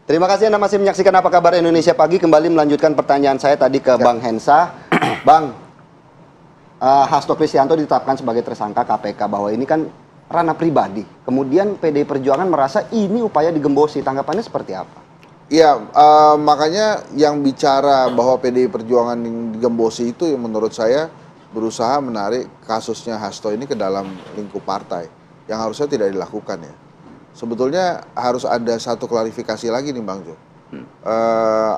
Terima kasih Anda masih menyaksikan Apa Kabar Indonesia Pagi. Kembali melanjutkan pertanyaan saya tadi ke Bang Hensa. Bang, Hasto Kristianto ditetapkan sebagai tersangka KPK bahwa ini kan ranah pribadi. Kemudian PDI Perjuangan merasa ini upaya digembosi. Tanggapannya seperti apa? Iya, makanya yang bicara bahwa PDI Perjuangan yang digembosi itu yang menurut saya berusaha menarik kasusnya Hasto ini ke dalam lingkup partai yang harusnya tidak dilakukan ya. Sebetulnya harus ada satu klarifikasi lagi nih Bang Jo.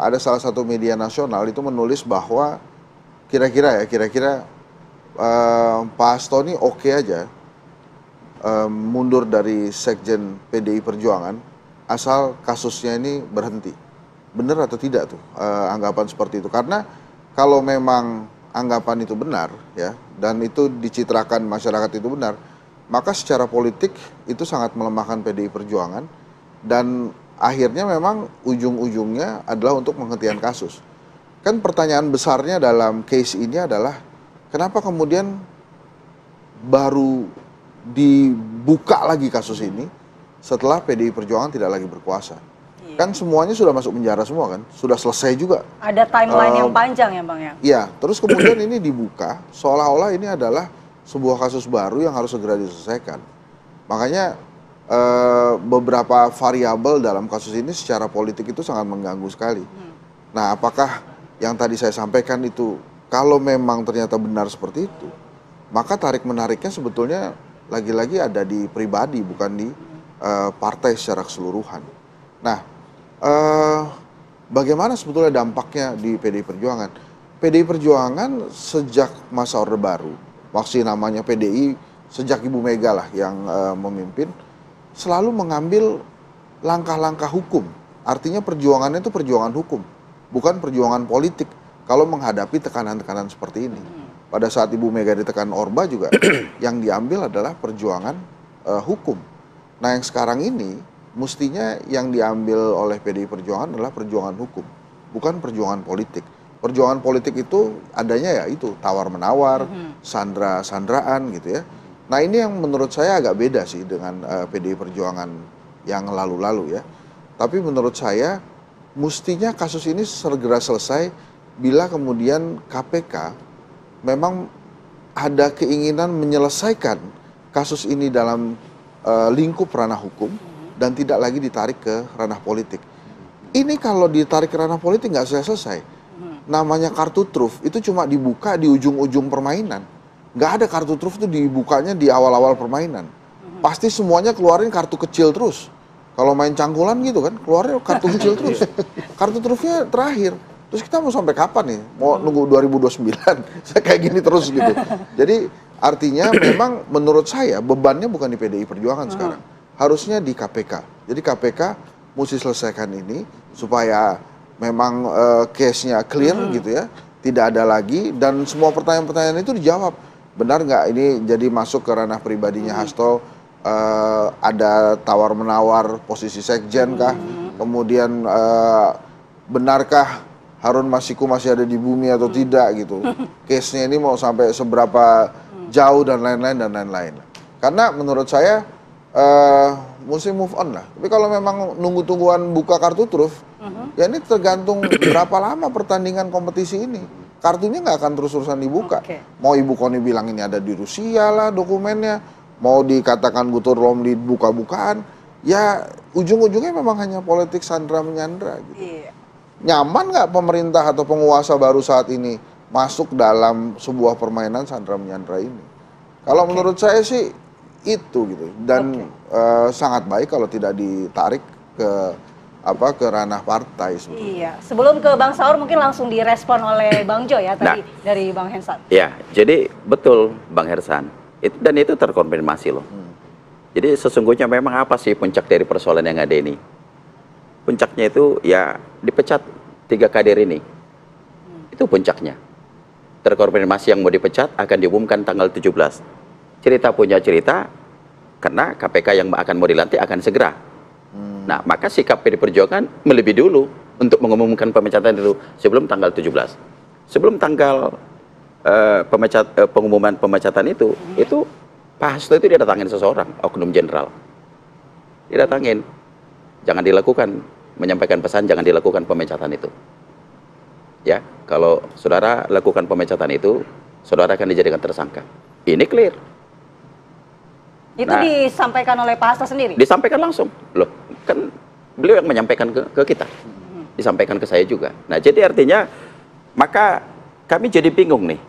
Ada salah satu media nasional itu menulis bahwa kira-kira Pak Hasto ini oke aja mundur dari Sekjen PDI Perjuangan asal kasusnya ini berhenti. Benar atau tidak tuh anggapan seperti itu? Karena kalau memang anggapan itu benar ya, dan itu dicitrakan masyarakat itu benar, maka secara politik itu sangat melemahkan PDI Perjuangan dan akhirnya memang ujung-ujungnya adalah untuk penghentian kasus. Kan pertanyaan besarnya dalam case ini adalah kenapa kemudian baru dibuka lagi kasus ini setelah PDI Perjuangan tidak lagi berkuasa. Kan semuanya sudah masuk penjara semua kan, sudah selesai juga. Ada timeline yang panjang ya Bang ya? Iya, terus kemudian ini dibuka seolah-olah ini adalah sebuah kasus baru yang harus segera diselesaikan. Makanya beberapa variabel dalam kasus ini secara politik itu sangat mengganggu sekali. Nah, apakah yang tadi saya sampaikan itu kalau memang ternyata benar seperti itu, maka tarik-menariknya sebetulnya lagi-lagi ada di pribadi, bukan di partai secara keseluruhan. Nah, bagaimana sebetulnya dampaknya di PDI Perjuangan? PDI Perjuangan sejak masa Orde Baru, masih namanya PDI sejak Ibu Mega lah yang memimpin, selalu mengambil langkah-langkah hukum. Artinya perjuangannya itu perjuangan hukum, bukan perjuangan politik kalau menghadapi tekanan-tekanan seperti ini. Pada saat Ibu Mega ditekan Orba juga, yang diambil adalah perjuangan hukum. Nah yang sekarang ini, mestinya yang diambil oleh PDI Perjuangan adalah perjuangan hukum, bukan perjuangan politik. Perjuangan politik itu adanya ya itu tawar-menawar, sandra-sandraan gitu ya. Nah ini yang menurut saya agak beda sih dengan PDI Perjuangan yang lalu-lalu ya. Tapi menurut saya mestinya kasus ini segera selesai bila kemudian KPK memang ada keinginan menyelesaikan kasus ini dalam lingkup ranah hukum dan tidak lagi ditarik ke ranah politik. Ini kalau ditarik ke ranah politik nggak selesai. Namanya kartu truf itu cuma dibuka di ujung-ujung permainan. Nggak ada kartu truf itu dibukanya di awal-awal permainan. Pasti semuanya keluarin kartu kecil terus. Kalau main cangkulan gitu kan, keluarin kartu kecil terus. Kartu trufnya terakhir. Terus kita mau sampai kapan nih? Mau nunggu 2029? Saya kayak gini terus gitu. Jadi artinya memang menurut saya bebannya bukan di PDI Perjuangan sekarang. Harusnya di KPK. Jadi KPK mesti selesaikan ini supaya memang case-nya clear gitu ya, tidak ada lagi dan semua pertanyaan-pertanyaan itu dijawab. Benar nggak ini jadi masuk ke ranah pribadinya Hasto, ada tawar-menawar posisi sekjen kah, kemudian benarkah Harun Masiku masih ada di bumi atau tidak gitu. Case-nya ini mau sampai seberapa jauh dan lain-lain. Karena menurut saya mesti move on lah. Tapi kalau memang nunggu-tungguan buka kartu truf, ya ini tergantung berapa lama pertandingan kompetisi ini. Kartunya nggak akan terus-terusan dibuka. Mau Ibu Koni bilang ini ada di Rusia lah dokumennya, mau dikatakan Guntur Romli buka-bukaan, ya ujung-ujungnya memang hanya politik sandra-menyandra gitu. Nyaman nggak pemerintah atau penguasa baru saat ini masuk dalam sebuah permainan sandra-menyandra ini? Kalau menurut saya sih itu gitu dan sangat baik kalau tidak ditarik ke ranah partai sebetulnya. Iya, sebelum ke Bang Saur mungkin langsung direspon oleh Bang Jo ya tadi dari Bang Hensan. Ya, jadi betul Bang Hersan. Dan itu terkonfirmasi loh. Jadi sesungguhnya memang apa sih puncak dari persoalan yang ada ini? Puncaknya itu ya dipecat 3 kader ini. Itu puncaknya. Terkonfirmasi yang mau dipecat akan diumumkan tanggal 17. Cerita punya cerita, karena KPK yang akan mau dilantik akan segera. Nah, maka sikap PDI Perjuangan melebihi dulu untuk mengumumkan pemecatan itu sebelum tanggal 17. Sebelum tanggal pengumuman pemecatan itu Pak Hasto itu didatangin seseorang, oknum jenderal. Didatangin, jangan dilakukan. menyampaikan pesan jangan dilakukan pemecatan itu. Ya, kalau saudara lakukan pemecatan itu, saudara akan dijadikan tersangka. Ini clear. Itu Nah, disampaikan oleh Pak Hasto sendiri? Disampaikan langsung. Loh, kan beliau yang menyampaikan ke kita. Disampaikan ke saya juga. Nah, jadi artinya, maka kami jadi bingung nih.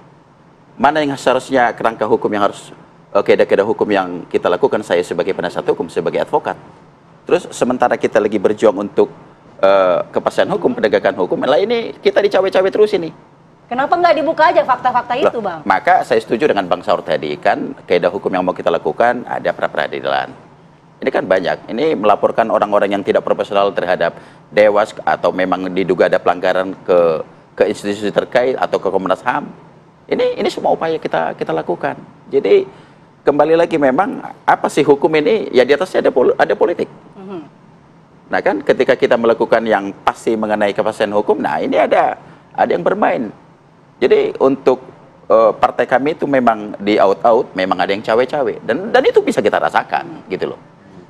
Mana yang seharusnya kerangka hukum yang harus, kaidah-kaidah hukum yang kita lakukan, saya sebagai penasihat hukum, sebagai advokat. Terus sementara kita lagi berjuang untuk kepastian hukum, penegakan hukum, lah ini kita dicawe-cawe terus ini. Kenapa nggak dibuka aja fakta-fakta itu, Loh, Bang? maka saya setuju dengan Bang Saur tadi, kan kaidah hukum yang mau kita lakukan ada pra-peradilan. Ini kan banyak, ini melaporkan orang-orang yang tidak profesional terhadap Dewas atau memang diduga ada pelanggaran ke institusi terkait atau ke Komnas HAM. Ini semua upaya kita lakukan. Jadi kembali lagi memang apa sih hukum ini? Ya di atasnya ada politik. Nah kan ketika kita melakukan yang pasti mengenai kepastian hukum, nah ini ada yang bermain. Jadi untuk partai kami itu memang di out-out, memang ada yang cawe-cawe, dan itu bisa kita rasakan, gitu loh,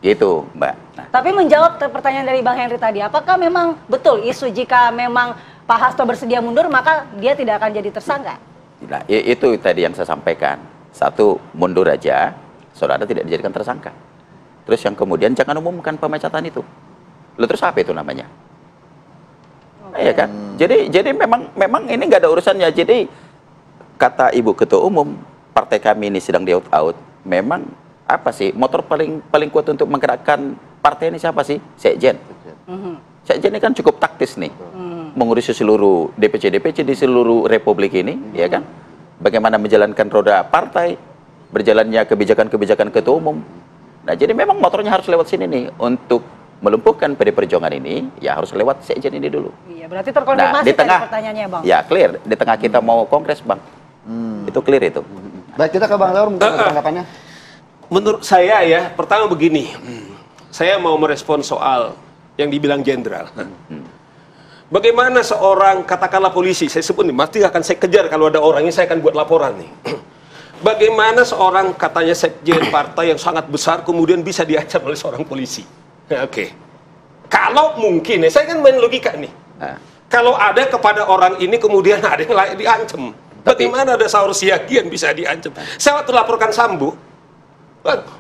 gitu Mbak. Nah. Tapi menjawab pertanyaan dari Bang Henry tadi, apakah memang betul isu jika memang Pak Hasto bersedia mundur maka dia tidak akan jadi tersangka? Nah, itu tadi yang saya sampaikan. Satu, mundur aja, saudara tidak dijadikan tersangka. Terus yang kemudian jangan umumkan pemecatan itu. Lalu terus apa itu namanya? Iya kan? Jadi memang ini nggak ada urusannya. Jadi kata Ibu Ketua Umum, partai kami ini sedang di out. Memang apa sih motor paling kuat untuk menggerakkan partai ini siapa sih? Sekjen. Sekjen ini kan cukup taktis nih, mengurusi seluruh DPC di seluruh Republik ini, ya kan? Bagaimana menjalankan roda partai, berjalannya kebijakan-kebijakan Ketua Umum. Nah jadi memang motornya harus lewat sini nih untuk melumpuhkan PD Perjuangan ini, ya harus lewat Sekjen ini dulu. Iya, berarti terkonfirmasi di tengah, pertanyaannya, Bang. Ya, clear. Di tengah kita mau kongres, Bang. Itu clear itu. Baik, kita ke Bang Saur mungkin tanggapannya. Menurut saya ya, pertama begini. Saya mau merespon soal yang dibilang jenderal. Bagaimana seorang, katakanlah polisi, saya sebut nih, pasti akan saya kejar kalau ada orangnya, saya akan buat laporan nih. Bagaimana seorang katanya sekjen partai yang sangat besar kemudian bisa diancam oleh seorang polisi? Oke. Kalau mungkin, saya kan main logika nih. Kalau ada kepada orang ini kemudian ada yang lain diancam. Bagaimana ada Saur Siagian bisa diancam? Saya waktu laporkan Sambo,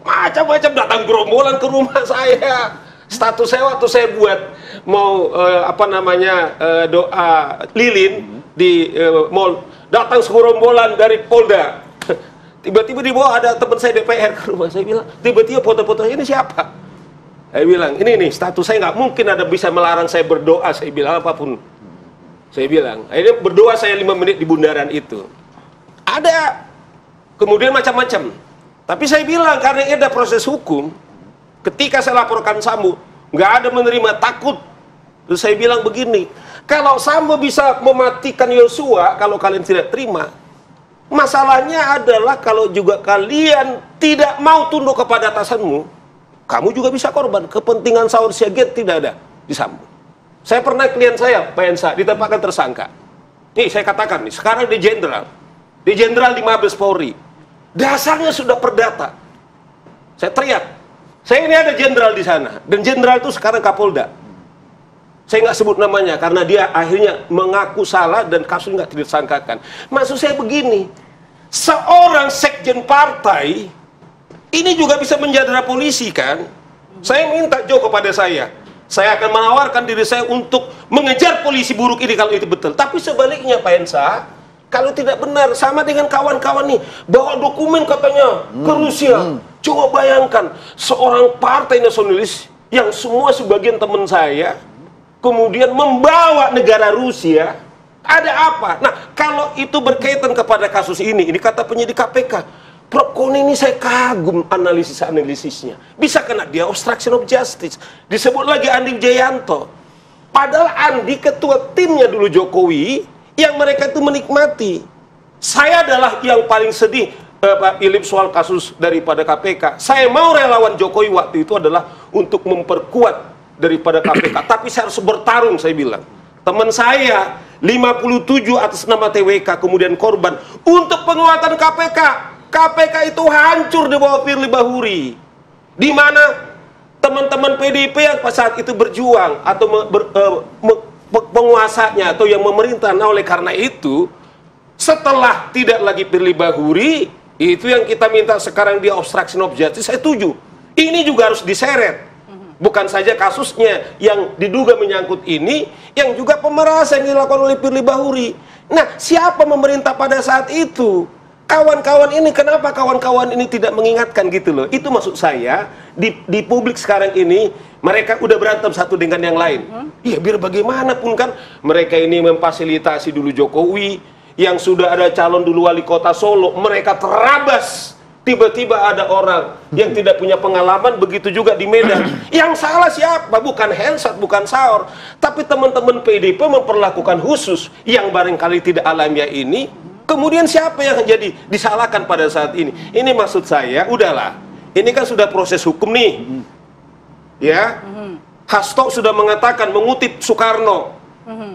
macam-macam datang gerombolan ke rumah saya. Status saya waktu saya buat mau doa lilin di mall, datang segerombolan dari Polda. Tiba-tiba di bawah ada teman saya DPR ke rumah, saya bilang, tiba-tiba foto-foto ini siapa? Saya bilang, ini nih status saya nggak mungkin ada bisa melarang saya berdoa, saya bilang apapun. Saya bilang, akhirnya berdoa saya 5 menit di bundaran itu. Ada, kemudian macam-macam. Tapi saya bilang, karena ini ada proses hukum, ketika saya laporkan Sambo, nggak ada menerima, takut. Terus saya bilang begini, kalau Sambo bisa mematikan Yosua, kalau kalian tidak terima, masalahnya adalah kalau juga kalian tidak mau tunduk kepada atasanmu, kamu juga bisa korban. Kepentingan Saur Siagian tidak ada di Sambo. Saya pernah klien saya, Pak Ensa, ditempatkan tersangka. Nih saya katakan nih, sekarang di Jenderal di Mabes Polri. Dasarnya sudah perdata. Saya teriak, saya ini ada jenderal di sana, dan jenderal itu sekarang Kapolda. Saya nggak sebut namanya karena dia akhirnya mengaku salah dan kasus nggak disangkakan. Maksud saya begini, seorang sekjen partai ini juga bisa menjadi polisi kan? Saya minta jauh kepada saya akan menawarkan diri saya untuk mengejar polisi buruk ini kalau itu betul. Tapi sebaliknya Pak Ensa, kalau tidak benar, sama dengan kawan-kawan nih, bawa dokumen katanya ke Rusia. Coba bayangkan, seorang partai nasionalis yang semua sebagian teman saya, kemudian membawa negara Rusia, ada apa? Nah, kalau itu berkaitan kepada kasus ini kata penyidik KPK, Prof. Koni ini saya kagum analisisnya. Bisa kena dia obstruction of justice. Disebut lagi Andi Wijayanto. Padahal Andi ketua timnya dulu Jokowi, yang mereka itu menikmati. Saya adalah yang paling sedih, Pak Philip, soal kasus daripada KPK. Saya mau relawan Jokowi waktu itu adalah untuk memperkuat daripada KPK. Tapi saya harus bertarung, saya bilang. Teman saya, 57 atas nama TWK, kemudian korban. Untuk penguatan KPK. KPK itu hancur di bawah Firly Bahuri. Di mana teman-teman PDIP yang saat itu berjuang atau penguasanya atau yang memerintah. Nah, oleh karena itu, setelah tidak lagi Firly Bahuri, itu yang kita minta sekarang di obstruction of justice, saya setuju. Ini juga harus diseret. Bukan saja kasusnya yang diduga menyangkut ini, yang juga pemerasan yang dilakukan oleh Firly Bahuri. Nah, siapa memerintah pada saat itu? Kawan-kawan ini, kenapa kawan-kawan ini tidak mengingatkan gitu loh? Itu maksud saya, di publik sekarang ini, mereka udah berantem satu dengan yang lain. Iya, biar bagaimanapun kan, mereka ini memfasilitasi dulu Jokowi, yang sudah ada calon dulu wali kota Solo, mereka terabas. Tiba-tiba ada orang yang tidak punya pengalaman, begitu juga di Medan. Yang salah siapa? Bukan Hensat, bukan Saur. Tapi teman-teman PDIP memperlakukan khusus yang barangkali tidak alamiah ini. Kemudian siapa yang jadi disalahkan pada saat ini? Ini maksud saya, udahlah. Ini kan sudah proses hukum nih. Ya. Hasto sudah mengatakan, mengutip Soekarno.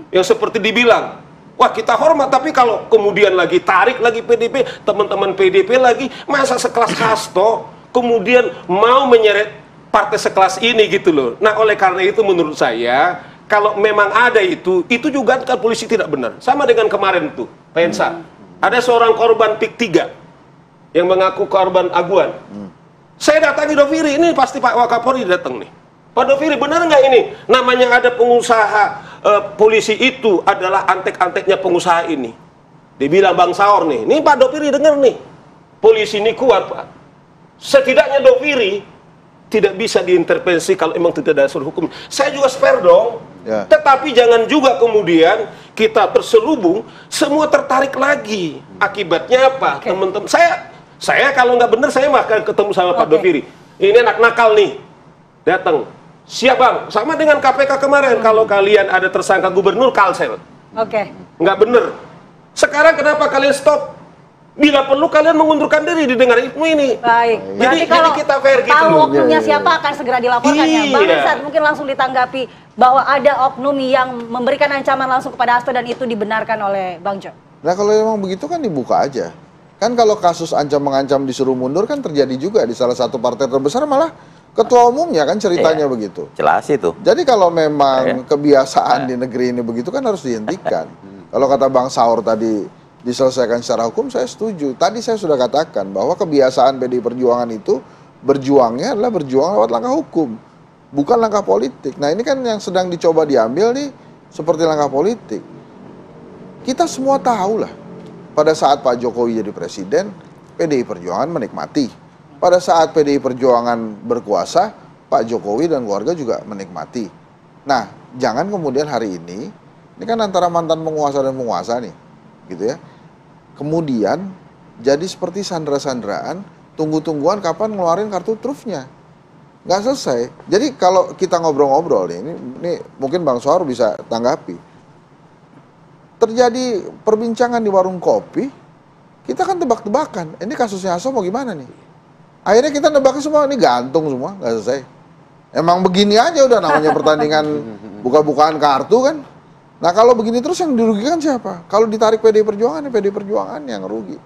Yang seperti dibilang, wah kita hormat, tapi kalau kemudian lagi tarik lagi PDIP, teman-teman PDIP lagi, masa sekelas Hasto kemudian mau menyeret partai sekelas ini gitu loh. Nah, oleh karena itu menurut saya, kalau memang ada itu juga kan polisi tidak benar. Sama dengan kemarin tuh, Pak Hensa. Ada seorang korban PIK 3 yang mengaku korban aguan. Saya datangi Doviri, ini pasti Pak Wakapolri datang nih. Pak Doviri, benar nggak ini? Namanya ada pengusaha, polisi itu adalah antek-anteknya pengusaha ini. Dia bilang, Bang Saur nih, ini Pak Doviri dengar nih. Polisi ini kuat, Pak. Setidaknya Doviri tidak bisa diintervensi kalau emang tidak ada dasar hukum. Saya juga spare dong. Ya. Tetapi jangan juga kemudian kita terselubung, semua tertarik lagi. Akibatnya apa? Teman-teman, saya kalau nggak benar, saya akan ketemu sama Pak Doviri. Ini anak nakal nih, datang. Siap Bang, sama dengan KPK kemarin. Kalau kalian ada tersangka gubernur, kalsel. Nggak bener. Sekarang kenapa kalian stop? Bila perlu kalian mengundurkan diri didengar ini. Baik. Jadi kalau kita fair gitu. Tahu oknumnya siapa akan segera dilaporkan ya. Bang Hensat mungkin langsung ditanggapi bahwa ada oknum yang memberikan ancaman langsung kepada Hasto dan itu dibenarkan oleh Bang Jo. Nah kalau memang begitu kan dibuka aja. Kan kalau kasus ancam-mengancam disuruh mundur kan terjadi juga di salah satu partai terbesar, malah ketua umumnya kan ceritanya begitu. Jelas itu. Jadi kalau memang kebiasaan di negeri ini begitu kan harus dihentikan. Kalau kata Bang Saur tadi diselesaikan secara hukum, saya setuju. Tadi saya sudah katakan bahwa kebiasaan PDI Perjuangan itu berjuangnya adalah berjuang lewat langkah hukum, bukan langkah politik. Nah ini kan yang sedang dicoba diambil nih seperti langkah politik. Kita semua tahu lah, pada saat Pak Jokowi jadi presiden, PDI Perjuangan menikmati. Pada saat PDI Perjuangan berkuasa, Pak Jokowi dan keluarga juga menikmati. Nah, jangan kemudian hari ini kan antara mantan penguasa dan penguasa nih, gitu ya. Kemudian jadi seperti sandera-sanderaan, tunggu-tungguan kapan ngeluarin kartu trufnya. Nggak selesai. Jadi kalau kita ngobrol-ngobrol nih, ini mungkin Bang Sohar bisa tanggapi. Terjadi perbincangan di warung kopi, kita kan tebak-tebakan, ini kasusnya Hasto mau gimana nih? Akhirnya kita nebaknya semua, ini gantung semua, nggak selesai. Emang begini aja udah namanya pertandingan buka-bukaan kartu kan. Nah kalau begini terus yang dirugikan siapa? Kalau ditarik PDI Perjuangan, ya PDI Perjuangan yang rugi.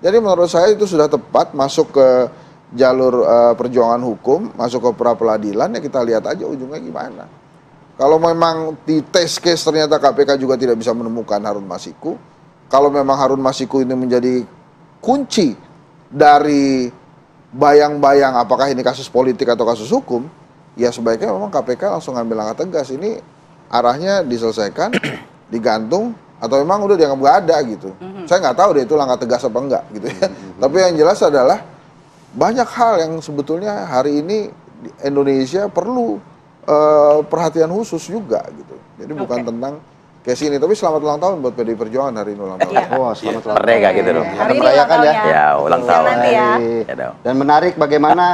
Jadi menurut saya itu sudah tepat masuk ke jalur perjuangan hukum, masuk ke pra-peradilan, ya kita lihat aja ujungnya gimana. Kalau memang di test case ternyata KPK juga tidak bisa menemukan Harun Masiku, kalau memang Harun Masiku ini menjadi kunci dari bayang-bayang apakah ini kasus politik atau kasus hukum, ya sebaiknya memang KPK langsung ngambil langkah tegas. Ini arahnya diselesaikan, digantung, atau memang udah dianggap nggak ada gitu. Saya nggak tahu deh itu langkah tegas apa enggak gitu ya. Tapi yang jelas adalah banyak hal yang sebetulnya hari ini Indonesia perlu perhatian khusus juga gitu. Jadi bukan tentang case ini, tapi selamat ulang tahun buat PDI Perjuangan hari ini ulang tahun. Wah, selamat ulang tahun. Merdeka gitu dong. Hari ini merayakan ulang ya. tahun Ya, ulang tahun. Nanti ya. Dan menarik bagaimana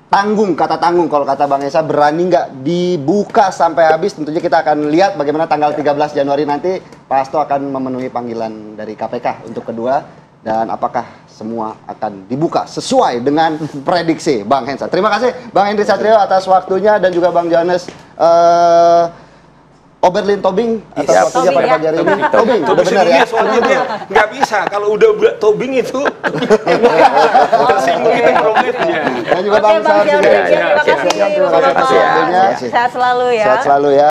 tanggung, kata tanggung kalau kata Bang Esa, berani nggak dibuka sampai habis. Tentunya kita akan lihat bagaimana tanggal 13 Januari nanti Pak Hasto akan memenuhi panggilan dari KPK untuk kedua, dan apakah semua akan dibuka sesuai dengan prediksi Bang Hensa. Terima kasih Bang Henry Satrio atas waktunya, dan juga Bang Johannes Oberlin Tobing atas Siap. waktunya pada Tobing, ya. pagi hari ini. Tobing. Tobing, udah benar ya. Dia soalnya dia nggak bisa kalau udah tobing itu tersinggung itu problemnya. Dan juga Oke, Bang Bang Sar Syafri, juga. terima kasih Siap. Bapak-bapak. Terima kasih. Sehat selalu ya. Sehat selalu ya.